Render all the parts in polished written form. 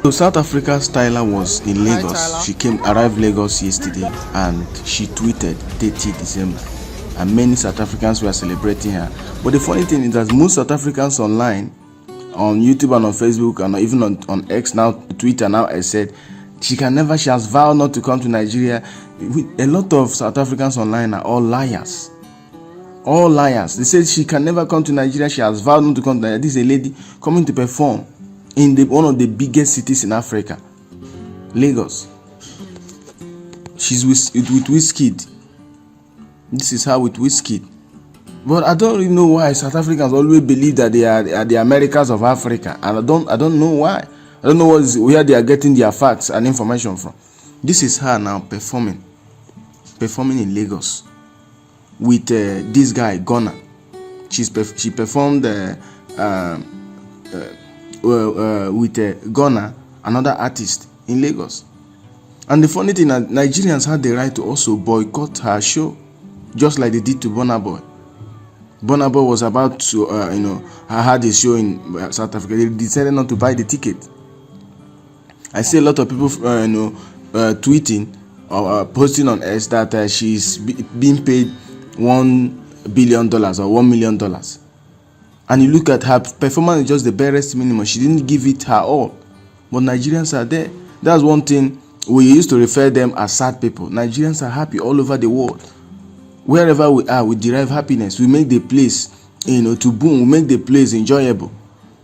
So South Africa's Tyla was in Hi, Lagos. Tyla. She arrived Lagos yesterday and she tweeted 30 December. And many South Africans were celebrating her. But the funny thing is that most South Africans online, on YouTube and on Facebook and even on X now, Twitter now, I said she has vowed not to come to Nigeria. A lot of South Africans online are all liars. All liars. They said she can never come to Nigeria. She has vowed not to come to Nigeria. This is a lady coming to perform in one of the biggest cities in Africa, Lagos. She's with Wizkid. This is her with Wizkid. But I don't really know why South Africans always believe that they are the Americans of Africa, and I don't know why. I don't know where they are getting their facts and information from. This is her now performing in Lagos with this guy Gunna. She performed with Gunna, another artist in Lagos. And the funny thing is, Nigerians had the right to also boycott her show, just like they did to Burna Boy. Burna Boy was about to, had a show in South Africa. They decided not to buy the ticket. I see a lot of people, tweeting or posting on X that she's being paid $1 billion or $1 million. And you look at her performance, is just the barest minimum. She didn't give it her all. But Nigerians are there. That's one thing we used to refer them as sad people. Nigerians are happy all over the world. Wherever we are, we derive happiness. We make the place, to boom. We make the place enjoyable.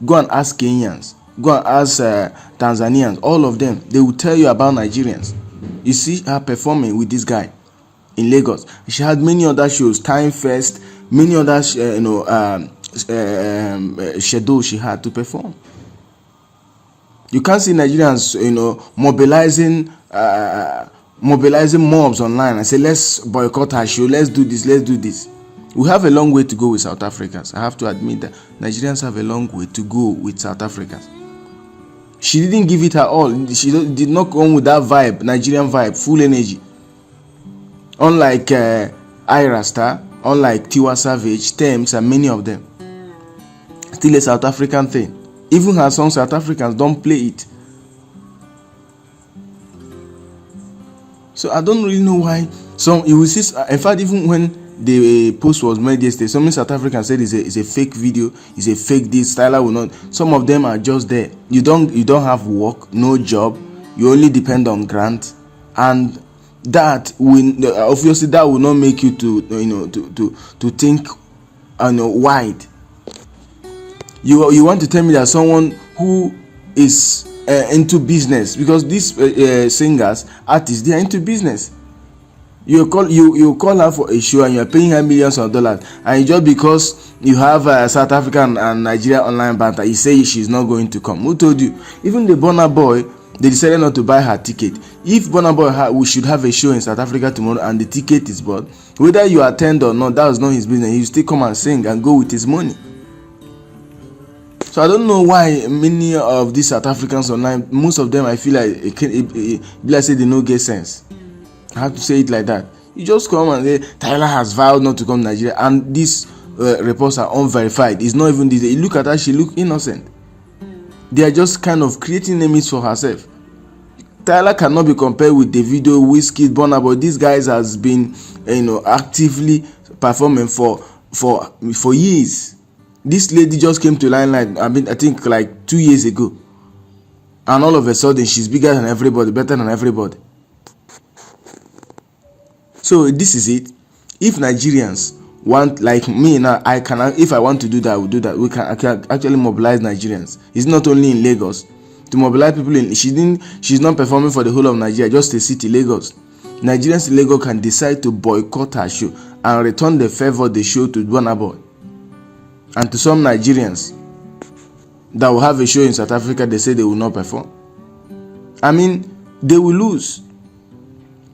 Go and ask Kenyans. Go and ask Tanzanians. All of them, they will tell you about Nigerians. You see her performing with this guy in Lagos. She had many other shows, FlyTime Fest, many other, schedule she had to perform. You can't see Nigerians, mobilizing mobs online and say, let's boycott her show, let's do this. We have a long way to go with South Africans. I have to admit that Nigerians have a long way to go with South Africans. She didn't give it her all. She did not come with that vibe, Nigerian vibe, full energy. Unlike Ira Star, unlike Tiwa Savage, Thames, and many of them. Still a South African thing. Even her songs, South Africans don't play it. So I don't really know why you will see. In fact, even when the post was made yesterday, some South Africans said it's a fake video, it's a fake this. Tyla will not. Some of them are just there. You don't have work, no job. You only depend on grant, and that will obviously that will not make you to think wide. You want to tell me that someone who is into business, because these singers, artists, they are into business. You call her for a show and you are paying her millions of dollars, and just because you have South African and Nigeria online banter, you say she's not going to come. Who told you? Even the Burna Boy, they decided not to buy her ticket. If Burna Boy we should have a show in South Africa tomorrow and the ticket is bought, whether you attend or not, that was not his business. He will still come and sing and go with his money. So I don't know why many of these South Africans online, most of them, I feel like let's say they don't get sense. I have to say it like that. You just come and say Tyla has vowed not to come to Nigeria, and these reports are unverified. It's not even this. You look at her, she look innocent. They are just kind of creating enemies for herself. Tyla cannot be compared with Davido, Wizkid, Burna Boy. These guys has been actively performing for years. This lady just came to limelight, I think like 2 years ago. And all of a sudden, she's bigger than everybody, better than everybody. So this is it. If Nigerians want, like me now, if I want to do that, I will do that. I can actually mobilize Nigerians. It's not only in Lagos. To mobilize people she's not performing for the whole of Nigeria, just a city, Lagos. Nigerians in Lagos can decide to boycott her show and return the favor they show to Burna Boy. And to some Nigerians that will have a show in South Africa, they say they will not perform. I mean, they will lose.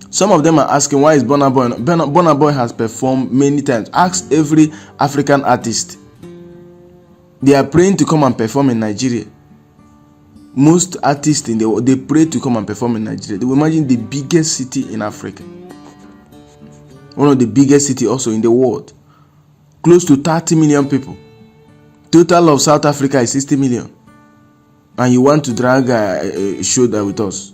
Some of them are asking, why is Burna Boy? Burna Boy has performed many times. Ask every African artist. They are praying to come and perform in Nigeria. Most artists in the world, they pray to come and perform in Nigeria. They will imagine the biggest city in Africa. One of the biggest cities also in the world. Close to 30 million people. Total of South Africa is 60 million. and you want to drag a shoulder with us.